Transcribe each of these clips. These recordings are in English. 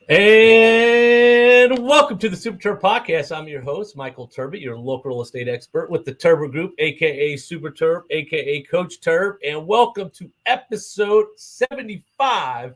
And welcome to the Super Terb Podcast. I'm your host, Michael Turbot, your local real estate expert with the Turbo Group, a.k.a. Super Terb, a.k.a. Coach Terb. And welcome to episode 75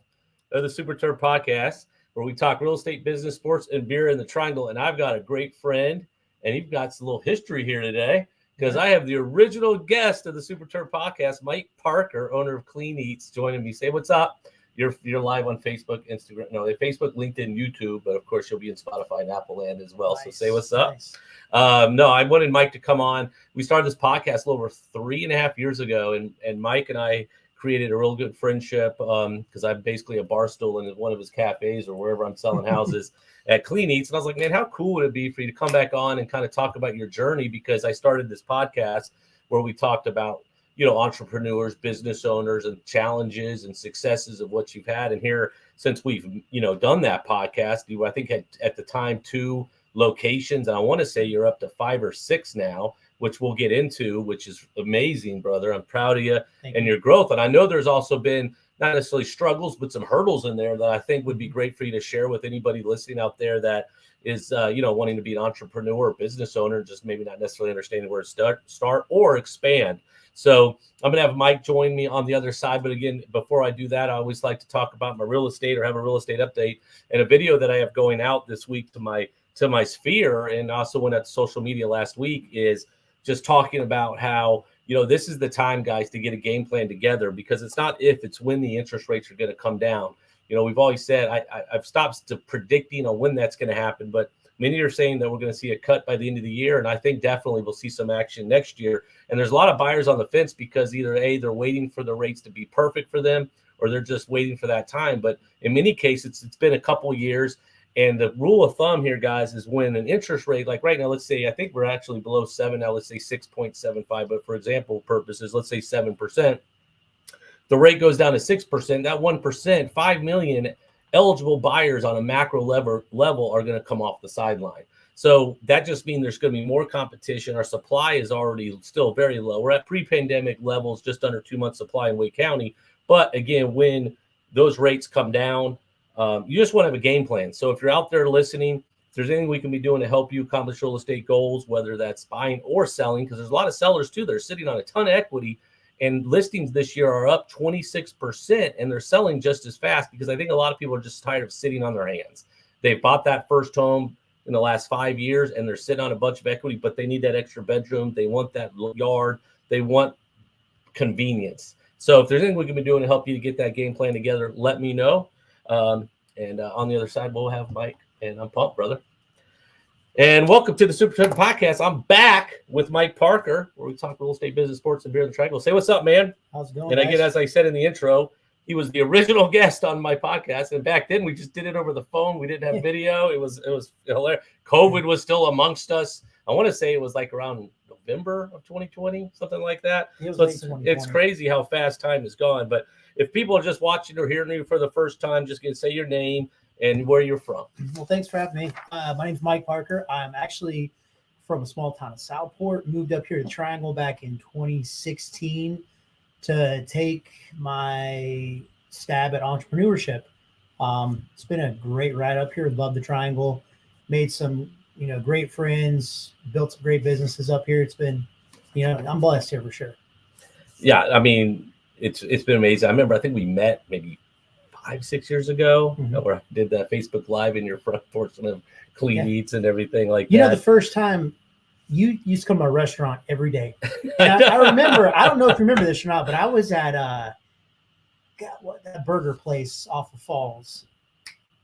of the Super Terb Podcast, where we talk real estate, business, sports, and beer in the triangle. And I've got a great friend, and you've got some little history here today, because I have the original guest of the Super Terb Podcast, Mike Parker, owner of Clean Eatz, joining me. Say what's up. You're live on Facebook, Instagram, Facebook, LinkedIn, YouTube, but of course you'll be in Spotify and Apple Land as well. Nice, so say what's up. Nice. No, I wanted Mike to come on. We started this podcast a little over 3.5 years ago, and Mike and I created a real good friendship because I'm basically a bar stool in one of his cafes or wherever I'm selling houses at Clean Eatz. And I was like, man, how cool would it be for you to come back on and kind of talk about your journey? Because I started this podcast where we talked about entrepreneurs, business owners, and challenges and successes of what you've had. And here, since we've, done that podcast, I think at the time 2 locations, and I want to say you're up to 5 or 6 now, which we'll get into, which is amazing, brother. I'm proud of you and your growth. And I know there's also been not necessarily struggles, but some hurdles in there that I think would be great for you to share with anybody listening out there that is, wanting to be an entrepreneur or business owner, just maybe not necessarily understanding where to start or expand. So I'm going to have Mike join me on the other side. But again, before I do that, I always like to talk about my real estate or have a real estate update. And a video that I have going out this week to my sphere, and also went out to social media last week, is just talking about how, this is the time, guys, to get a game plan together, because it's not if, it's when the interest rates are going to come down. We've always said, I've stopped predicting on when that's going to happen, but many are saying that we're going to see a cut by the end of the year. And I think definitely we'll see some action next year. And there's a lot of buyers on the fence because either A, they're waiting for the rates to be perfect for them, or they're just waiting for that time. But in many cases, it's been a couple years. And the rule of thumb here, guys, is when an interest rate, like right now, let's say, I think we're actually below 7 now, let's say 6.75. But for example purposes, let's say 7%. The rate goes down to 6%. That 1%, 5 million eligible buyers on a macro level are going to come off the sideline. So that just means there's going to be more competition. Our supply is already still very low. We're at pre-pandemic levels, just under 2 months supply in Wake County. But again, when those rates come down, you just want to have a game plan. So if you're out there listening, if there's anything we can be doing to help you accomplish real estate goals, whether that's buying or selling, because there's a lot of sellers too that are sitting on a ton of equity. And listings this year are up 26%, and they're selling just as fast because I think a lot of people are just tired of sitting on their hands. They've bought that first home in the last 5 years, and they're sitting on a bunch of equity, but they need that extra bedroom. They want that yard. They want convenience. So if there's anything we can be doing to help you to get that game plan together, let me know. And on the other side, we'll have Mike, and I'm pumped, brother. And welcome to the Super Terb Podcast. I'm back with Mike Parker, where we talk real estate, business, sports, and beer in the triangle. Say what's up, man. How's it going? And again, as I said in the intro, he was the original guest on my podcast. And back then, we just did it over the phone. We didn't have video. It was hilarious. COVID was still amongst us. I want to say it was like around November of 2020, something like that. So it's crazy how fast time has gone. But if people are just watching or hearing you for the first time, just gonna say your name and where you're from. Well, thanks for having me. My name's Mike Parker. I'm actually from a small town of Southport. Moved up here to Triangle back in 2016 to take my stab at entrepreneurship. It's been a great ride up here. Love the Triangle. Made some, great friends. Built some great businesses up here. It's been, I'm blessed here for sure. Yeah, I mean, it's been amazing. I remember, I think we met maybe 5-6 years ago, where I did that Facebook Live in your front porch of Clean Eatz and everything like that. The first time you used to come to our restaurant every day. I remember, I don't know if you remember this or not, but I was at that burger place off of Falls.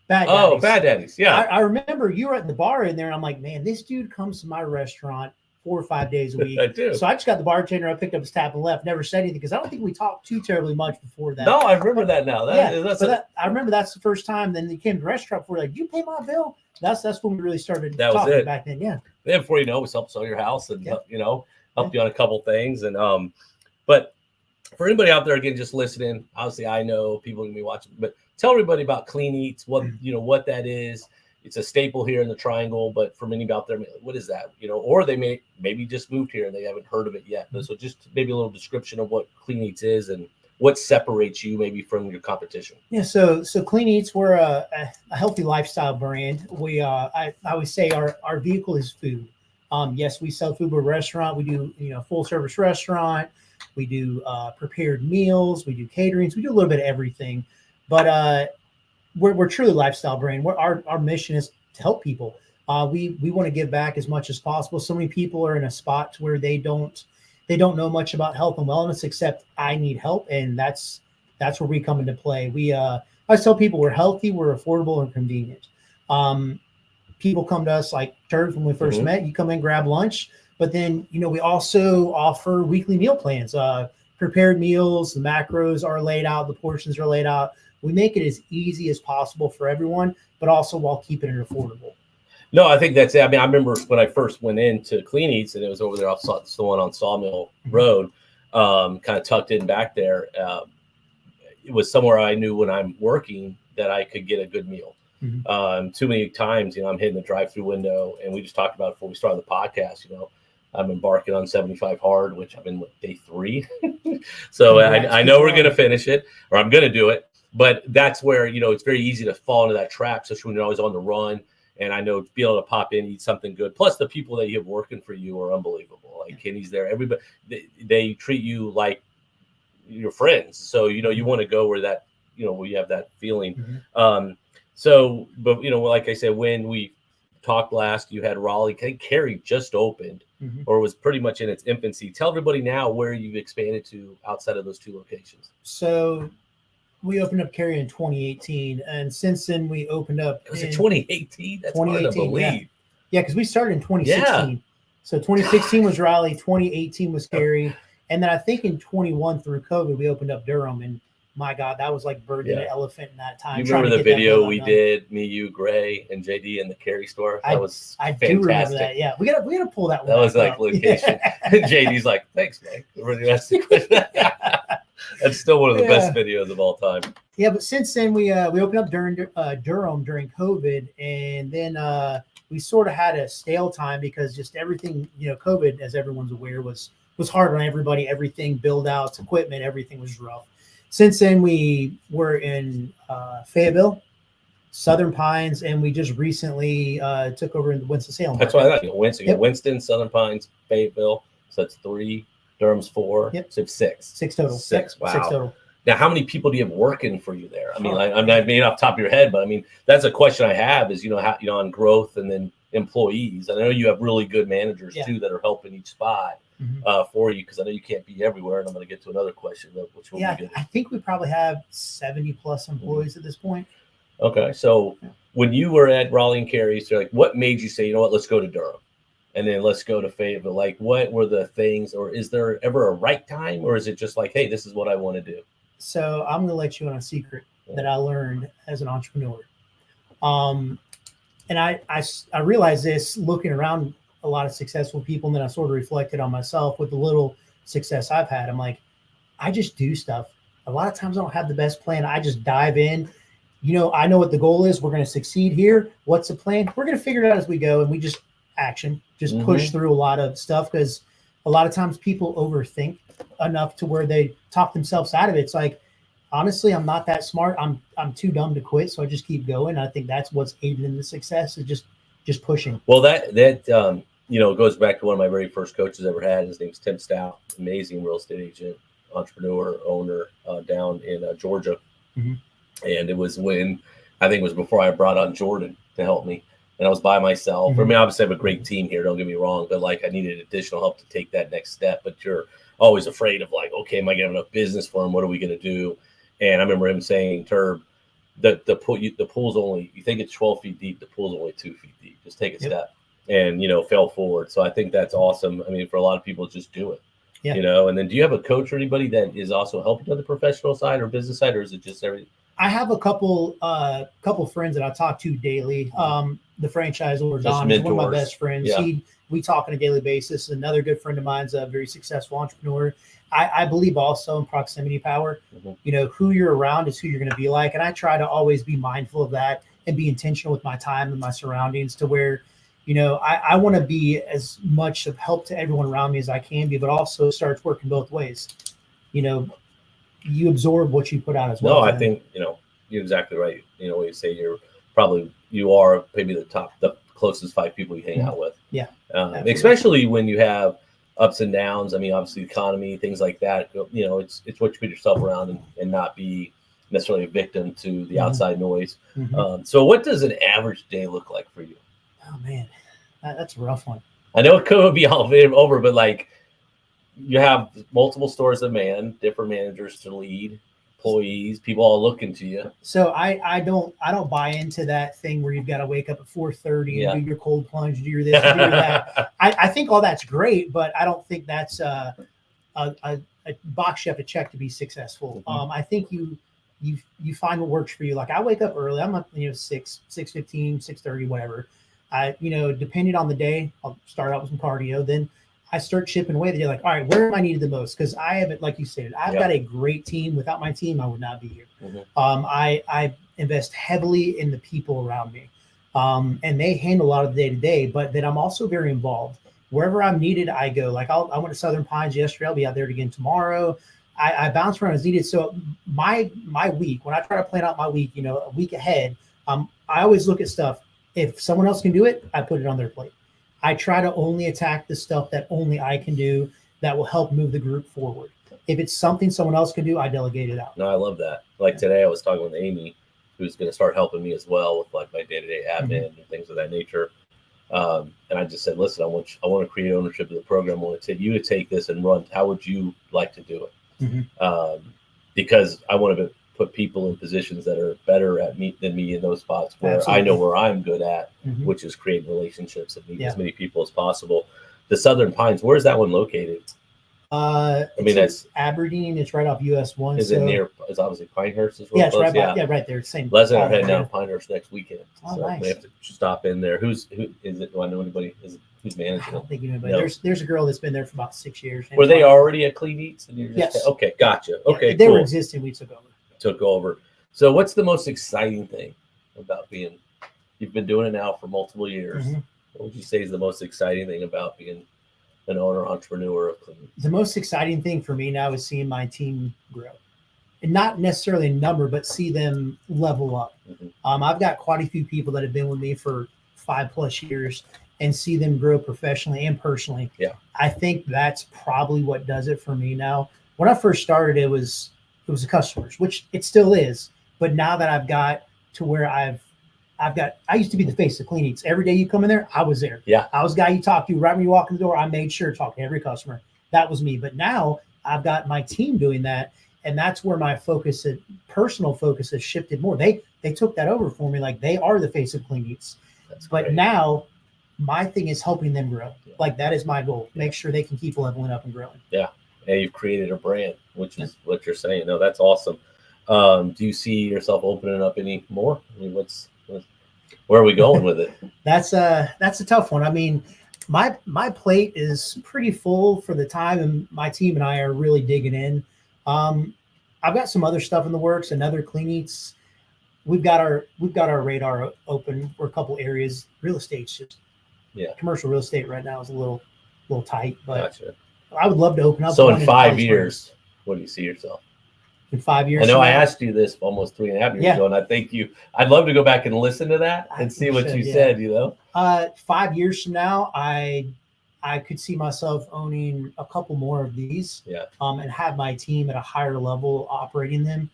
Bad Daddy's. Yeah. I remember you were at the bar in there, and I'm like, man, this dude comes to my restaurant 4 or 5 days a week. I do. So I just got the bartender. I picked up his tab and left. Never said anything because I don't think we talked too terribly much before that. No, I remember that now. I remember that's the first time. Then they came to the restaurant. We're like, "Do you pay my bill?" That's when we really started talking back then. Yeah. Then before you know, we helped sell your house and helped you on a couple things. And but for anybody out there again just listening, obviously I know people can be watching, but tell everybody about Clean Eatz. What that is. It's a staple here in the Triangle, but for many out there, what is that? Or they maybe just moved here and they haven't heard of it yet. So just maybe a little description of what Clean Eatz is and what separates you maybe from your competition? Yeah, so Clean Eatz, we're a healthy lifestyle brand. We I always say our vehicle is food. Yes, we sell food. We're a restaurant. We do full service restaurant. We do prepared meals. We do caterings. We do a little bit of everything. But we're truly a lifestyle brand. Our mission is to help people. We want to give back as much as possible. So many people are in a spot where they don't know much about health and wellness, except I need help, and that's where we come into play. I tell people we're healthy, we're affordable, and convenient. People come to us like Terb when we first met. You come in, grab lunch, but then we also offer weekly meal plans. Prepared meals, the macros are laid out, the portions are laid out. We make it as easy as possible for everyone, but also while keeping it affordable. No, I think that's it. I mean, I remember when I first went into Clean Eatz, and it was over there off the one on Sawmill Road, kind of tucked in back there. It was somewhere I knew when I'm working that I could get a good meal. Too many times, I'm hitting the drive-through window, and we just talked about it before we started the podcast. I'm embarking on 75 hard, which I'm in day 3. So I know we're going to finish it, or I'm going to do it. But that's where, it's very easy to fall into that trap, especially when you're always on the run. And I know to be able to pop in, eat something good. Plus, the people that you have working for you are unbelievable. Like Kenny's there. Everybody, they treat you like your friends. So, you want to go where that, where you have that feeling. But, like I said, when we talked last, you had Raleigh. I think Cary just opened or was pretty much in its infancy. Tell everybody now where you've expanded to outside of those 2 locations. So we opened up Cary in 2018, and since then we opened up. Was it 2018? That's hard to believe. Yeah, because we started in 2016. Yeah. So 2016 was Raleigh, 2018 was Cary, and then I think in 21 through COVID we opened up Durham, and my God, that was like bird and an elephant in that time. You remember the video we did, me, you, Gray, and JD in the Cary store? That was fantastic. Do remember that. Yeah, we gotta pull that one. That was like location. JD's like, thanks, Mike. That's still one of the best videos of all time. Yeah, but since then we opened up Durham during COVID, and then we sort of had a stale time because just everything, COVID, as everyone's aware, was hard on everybody. Everything, build outs, equipment, everything was rough. Since then we were in Fayetteville, Southern Pines, and we just recently took over in the Winston-Salem. That's why I thought Winston, Southern Pines, Fayetteville. So that's 3. Durham's 4. So 6. 6 total. 6. Wow. 6 total. Now, how many people do you have working for you there? I mean, I mean, off the top of your head, but I mean, that's a question I have is, how, on growth and then employees. I know you have really good managers too that are helping each spot for you, because I know you can't be everywhere. And I'm going to get to another question, which will be good. I think we probably have 70 plus employees at this point. Okay. So when you were at Raleigh and Cary, so like, what made you say, you know what, let's go to Durham? And then let's go to Fayetteville. Like, what were the things, or is there ever a right time, or is it just like, hey, this is what I want to do? So I'm going to let you on a secret that I learned as an entrepreneur. And I realized this looking around a lot of successful people, and then I sort of reflected on myself with the little success I've had. I'm like, I just do stuff. A lot of times I don't have the best plan. I just dive in. I know what the goal is. We're going to succeed here. What's the plan? We're going to figure it out as we go. And we just push through a lot of stuff, because a lot of times people overthink enough to where they talk themselves out of it. It's like, honestly, I'm not that smart. I'm too dumb to quit. So I just keep going. I think that's what's aided in the success, is just pushing. Well, that goes back to one of my very first coaches I ever had. His name's Tim Stout, amazing real estate agent, entrepreneur, owner down in Georgia. And it was before I brought on Jordan to help me. And I was by myself. I mean, obviously I have a great team here, don't get me wrong, but like I needed additional help to take that next step. But you're always afraid of like, okay, am I going to have enough business for him? What are we going to do? And I remember him saying, Terb, the pool's only, you think it's 12 feet deep, the pool's only 2 feet deep. Just take a step and, fell forward. So I think that's awesome. I mean, for a lot of people, just do it, and then do you have a coach or anybody that is also helping on the professional side or business side, or is it just everything? I have a couple friends that I talk to daily. The franchisor, Don, is one of my best friends. Yeah. We talk on a daily basis. Another good friend of mine's a very successful entrepreneur. I believe also in proximity power. Who you're around is who you're going to be like. And I try to always be mindful of that and be intentional with my time and my surroundings, to where, I want to be as much of help to everyone around me as I can be, but also starts working both ways. you absorb what you put out as well. No, I think, you're exactly right. When you say you are maybe the closest 5 people you hang out with. Yeah. Especially when you have ups and downs. I mean, obviously economy, things like that, it's what you put yourself around and not be necessarily a victim to the outside noise. So what does an average day look like for you? Oh man, that's a rough one. I know it could be all over, but like you have multiple stores to man, different managers to lead, employees, people all looking to you. So I don't buy into that thing where you've got to wake up at 4:30 and do your cold plunge, do your this, and do your that. I think all that's great, but I don't think that's a box you have to check to be successful. I think you find what works for you. Like I wake up early. I'm up 6:15, 6:30, whatever. Depending on the day, I'll start out with some cardio. Then I start chipping away. You're like, all right, where am I needed the most? Because I haven't, like you said, I've got a great team. Without my team, I would not be here. I invest heavily in the people around me, and they handle a lot of the day to day. But then I'm also very involved. Wherever I'm needed, I go. Like I went to Southern Pines yesterday. I'll be out there again tomorrow. I bounce around as needed. So my week, when I try to plan out my week, a week ahead, I always look at stuff. If someone else can do it, I put it on their plate. I try to only attack the stuff that only I can do that will help move the group forward. If it's something someone else can do, I delegate it out. No, I love that. Like today I was talking with Amy, who's going to start helping me as well with like my day-to-day admin and things of that nature. And I just said, listen, I want to create ownership of the program. I want you to take this and run. How would you like to do it? Because I want to put people in positions that are better than me in those spots where I know where I'm good at, which is creating relationships and meeting as many people as possible. The Southern Pines, where's that one located? That's Aberdeen. It's right off US 1. Is it near? It's obviously Pinehurst. Yeah, it's right by, right there. Same. Leslie and I are heading down to Pinehurst next weekend. Oh, so nice. We have to stop in there. Who is it? Do I know anybody? Who's managing I it? don't think anybody. No. There's a girl that's been there for about 6 years. Were they already at Clean Eatz? Yes. Okay, gotcha. Okay, they were existing. We took over. So what's the most exciting thing about you've been doing it now for multiple years. What would you say is the most exciting thing about being an entrepreneur of Clean Eatz? The most exciting thing for me now is seeing my team grow. And not necessarily in number, but see them level up. I've got quite a few people that have been with me for 5+ years and see them grow professionally and personally. Yeah. I think that's probably what does it for me now. When I first started, it was the customers, which it still is. But now that I've got to where I used to be the face of Clean Eatz. Every day you come in there, I was there. Yeah. I was the guy you talk to right when you walk in the door. I made sure to talk to every customer. That was me. But now I've got my team doing that. And that's where my personal focus has shifted more. They took that over for me. Like they are the face of Clean Eatz. But now my thing is helping them grow. Like that is my goal. Make sure they can keep leveling up and growing. Yeah. And you've created a brand, which is what you're saying. No, that's awesome. Do you see yourself opening up any more? I mean, where are we going with it? That's a tough one. I mean, my plate is pretty full for the time, and my team and I are really digging in. I've got some other stuff in the works. Another Clean Eatz. We've got our radar open for a couple areas. Real estate's just commercial real estate right now is a little tight, but gotcha. I would love to open up. So in 5 years, what do you see yourself? In 5 years, I know I asked you this almost 3.5 years ago, and I think I'd love to go back and listen to that and see what you said. 5 years from now, I could see myself owning a couple more of these, and have my team at a higher level operating them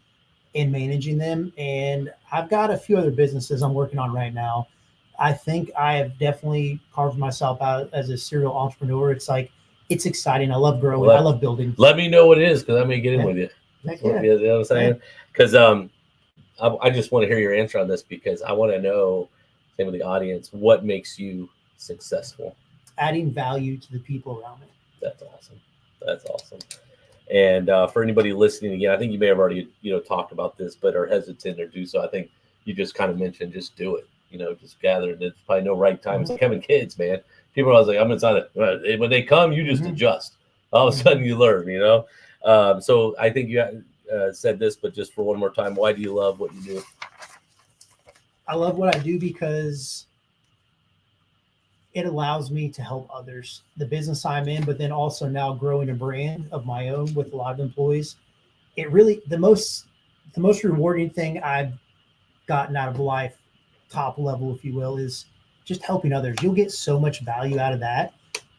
and managing them. And I've got a few other businesses I'm working on right now. I think I have definitely carved myself out as a serial entrepreneur. It's exciting. I love growing. I love building. Let me know what it is, because I may get in with you. You know what I'm saying? Because I just want to hear your answer on this, because I want to know, same with the audience, what makes you successful? Adding value to the people around me. That's awesome. And for anybody listening again, I think you may have already talked about this, but are hesitant or do so. I think you just kind of mentioned just do it. Just gather. And it's probably no right time. It's like having kids, man. People are always like, I'm inside it. When they come, you just adjust. All of a sudden you learn, So I think you said this, but just for one more time, why do you love what you do? I love what I do because it allows me to help others. The business I'm in, but then also now growing a brand of my own with a lot of employees. it really the most rewarding thing I've gotten out of life, top level, if you will, is just helping others. You'll get so much value out of that.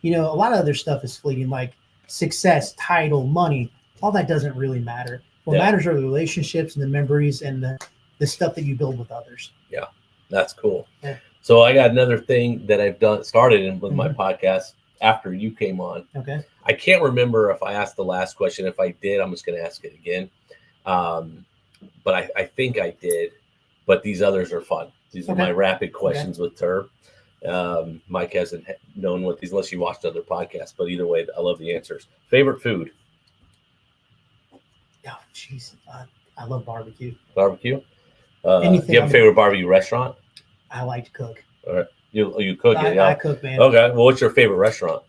A lot of other stuff is fleeting, like success, title, money. All that doesn't really matter. What matters are the relationships and the memories and the stuff that you build with others. Yeah, that's cool. Yeah. So I got another thing that I've started with my podcast after you came on. Okay. I can't remember if I asked the last question. If I did, I'm just going to ask it again. But I think I did. But these others are fun. These are my rapid questions with Terb. Mike hasn't known what these unless you watched other podcasts. But either way, I love the answers. Favorite food? Oh, jeez. I love barbecue. Barbecue? Do you have a favorite barbecue restaurant? I like to cook. All right. You cook it, I cook, man. Okay. Well, what's your favorite restaurant?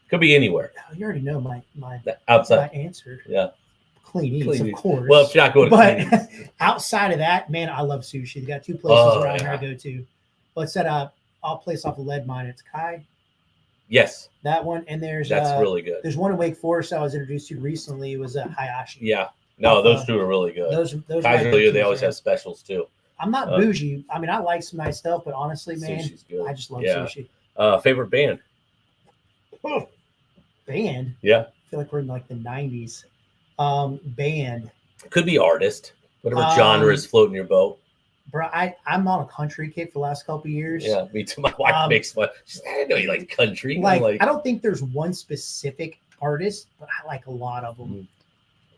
Could be anywhere. Oh, you already know my outside. My answer. Yeah. Clean Eatz, of course. Well, if you're not going to Clean Eatz. Outside of that, man, I love sushi. They got two places around here I go to. Let's set up. I'll place off the lead mine. It's Kai. Yes. That one. And that's really good. There's one in Wake Forest I was introduced to recently. It was a Hayashi. Yeah. No, those two are really good. Those Kai's really good. They always have specials too. I'm not bougie. I mean, I like some nice stuff, but honestly, man, I just love sushi. Favorite band? Band? Yeah. I feel like we're in like the 90s. Band. Could be artist. Whatever genre is floating your boat. Bro, I'm on a country kick for the last couple of years. Yeah, me too. My wife makes fun. She's like, I know you like country. Like, I don't think there's one specific artist, but I like a lot of them. Mm-hmm.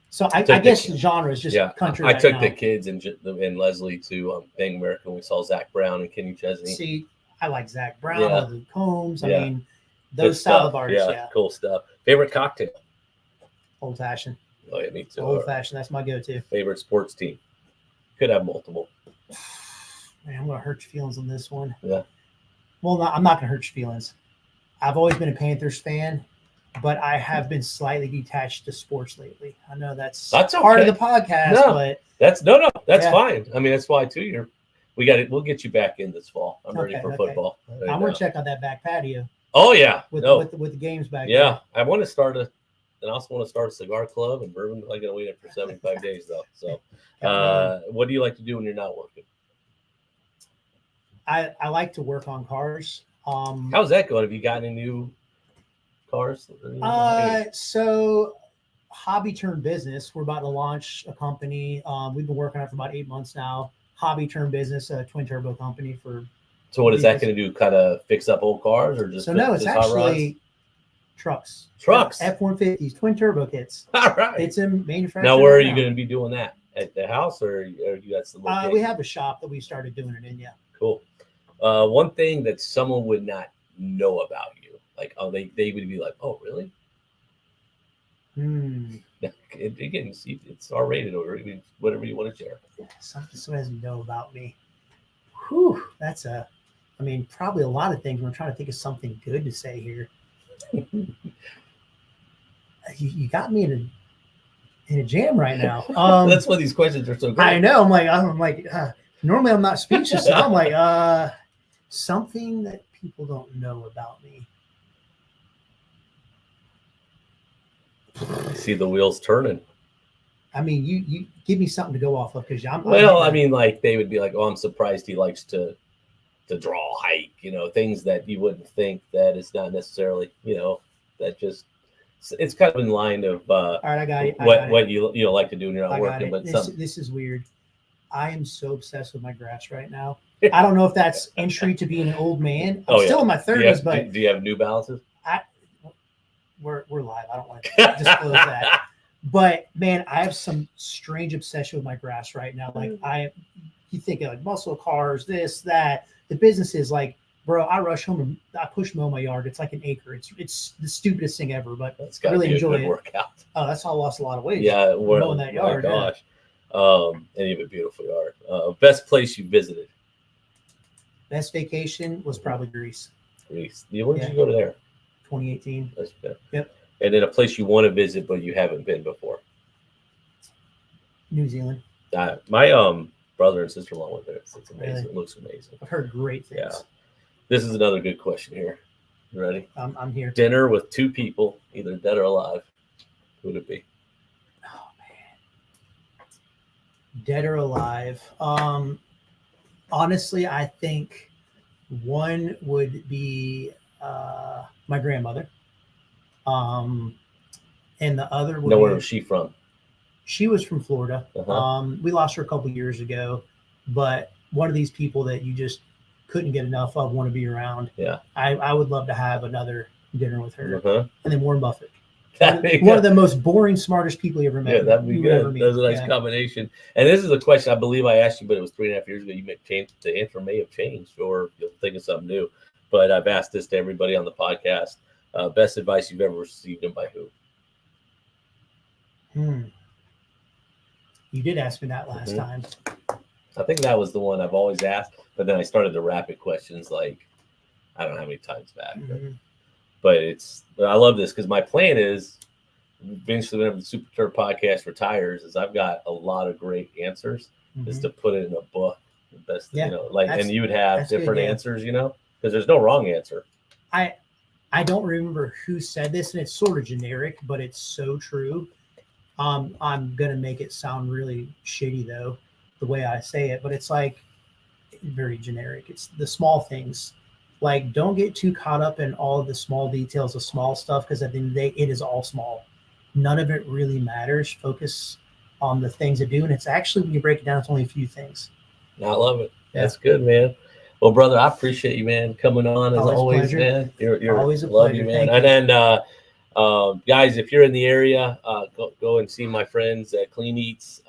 So I guess the genre is just country. I took the kids and Leslie to Bang America. We saw Zach Brown and Kenny Chesney. See, I like Zach Brown, Luke Combs. I mean, those style of artists. Yeah, cool stuff. Favorite cocktail? Old fashioned. Oh yeah, me too. Old fashioned. That's my go-to. Favorite sports team? Could have multiple. Man, I'm gonna hurt your feelings on this one. Yeah. Well, I'm not gonna hurt your feelings. I've always been a Panthers fan, but I have been slightly detached to sports lately. I know that's part of the podcast, but that's fine. I mean, that's why too. We'll get you back in this fall. I'm ready for football. I want to check out that back patio. Oh yeah, with the games back. Yeah, there. I want to start and I also want to start a cigar club and bourbon. I'm gonna wait it for 75 days though. So, what do you like to do when you're not working? I like to work on cars. How's that going? Have you got any new cars? So hobby turned business. We're about to launch a company. We've been working on it for about 8 months now. Hobby turned business, a twin turbo company for. So what is that going to do? Kind of fix up old cars or just? So no, it's actually trucks. F-150s, twin turbo kits. All right. It's in manufacturing. Now, where are you going to be doing that? At the house or you got some? We have a shop that we started doing it in. Yeah. Cool. One thing that someone would not know about you, like, they would be like, oh, really? Again, it's R-rated or whatever you want to share. Something someone doesn't know about me. Whew, probably a lot of things. I'm trying to think of something good to say here. You got me in a jam right now. That's why these questions are so good. I know. I'm like, normally I'm not speechless. So I'm like, something that people don't know about me. I see the wheels turning. I mean, you give me something to go off of because like they would be like, oh, I'm surprised he likes to draw, hike, things that you wouldn't think that is not necessarily, that just it's kind of in line of all right, I got it. What you like to do when you're not working. But this is weird. I am so obsessed with my grass right now. I don't know if that's entry to being an old man. I'm still in my 30s, but do you have New Balances? We're live. I don't want to disclose that. But man, I have some strange obsession with my grass right now. Like you think of like muscle cars, this, that. The business is like, bro, I rush home and I push mow my yard. It's like an acre. It's the stupidest thing ever, but I really enjoy it. Workout. Oh, that's how I lost a lot of weight. Yeah, mowing that yard. My gosh. And you have a beautiful yard. Best place you visited? Best vacation was probably Greece. Greece. When did you go to there? 2018. That's good. Yep. And then a place you want to visit but you haven't been before? New Zealand. My brother and sister-in-law went there. It's amazing. Really? It looks amazing. I've heard great things. Yeah. This is another good question here. You ready? I'm here. Dinner with two people, either dead or alive. Who would it be? Oh man. Dead or alive? Honestly, I think one would be my grandmother. And the other would No, where be, was she from? she was from Florida. Uh-huh. We lost her a couple years ago, but one of these people that you just couldn't get enough of, want to be around. Yeah. I would love to have another dinner with her. Uh-huh. And then Warren Buffett. One of the most boring, smartest people you ever met. Yeah, that'd be good. That's a nice Yeah. combination. And this is a question I believe I asked you, but it was 3.5 years ago. You may change, the answer may have changed, or you'll think of something new. But I've asked this to everybody on the podcast. Best advice you've ever received, and by who? You did ask me that last time. I think that was the one I've always asked, but then I started the rapid questions like I don't know how many times back. But I love this because my plan is eventually whenever the Super Terb Podcast retires, is I've got a lot of great answers, is to put it in a book. The best, and you would have different answers, because there's no wrong answer. I don't remember who said this, and it's sort of generic, but it's so true. I'm gonna make it sound really shitty though, the way I say it, but it's like very generic. It's the small things. Like, don't get too caught up in all of the small details of small stuff, because at the end of the day, it is all small. None of it really matters. Focus on the things that do, and it's actually, when you break it down, it's only a few things. I love it. Yeah. That's good, man. Well, brother, I appreciate you, man, coming on as always, man. You're always a love pleasure. You, man. Thank and then, guys, if you're in the area, go and see my friends at Clean Eatz.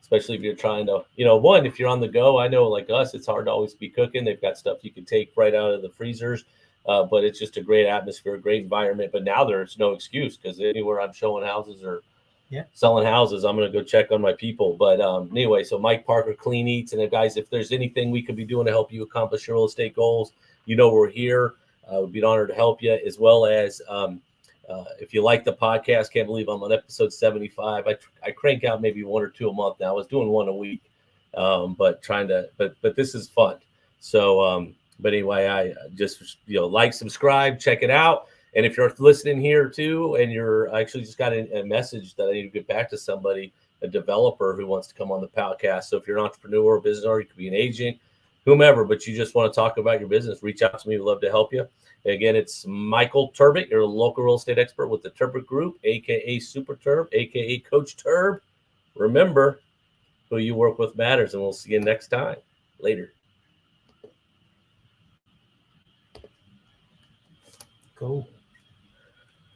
Especially if you're trying to, if you're on the go. I know, like us, it's hard to always be cooking. They've got stuff you can take right out of the freezers, but it's just a great atmosphere, great environment. But now there's no excuse, because anywhere I'm showing houses or selling houses, I'm going to go check on my people. But anyway, so Mike Parker, Clean Eatz. And guys, if there's anything we could be doing to help you accomplish your real estate goals, we're here. We'd be an honor to help you, as well as if you like the podcast. Can't believe I'm on episode 75. I crank out maybe 1 or 2 a month now. I was doing 1 a week, but this is fun. So, but anyway, I just, like, subscribe, check it out. And if you're listening here too, and you're actually just got a message that I need to get back to somebody, a developer who wants to come on the podcast. So if you're an entrepreneur or business owner, you could be an agent, whomever, but you just want to talk about your business, reach out to me. We'd love to help you. Again, it's Michael Turbot, your local real estate expert with the Turbot Group, a.k.a. Super Terb, a.k.a. Coach Terb. Remember, who you work with matters, and we'll see you next time. Later. Cool.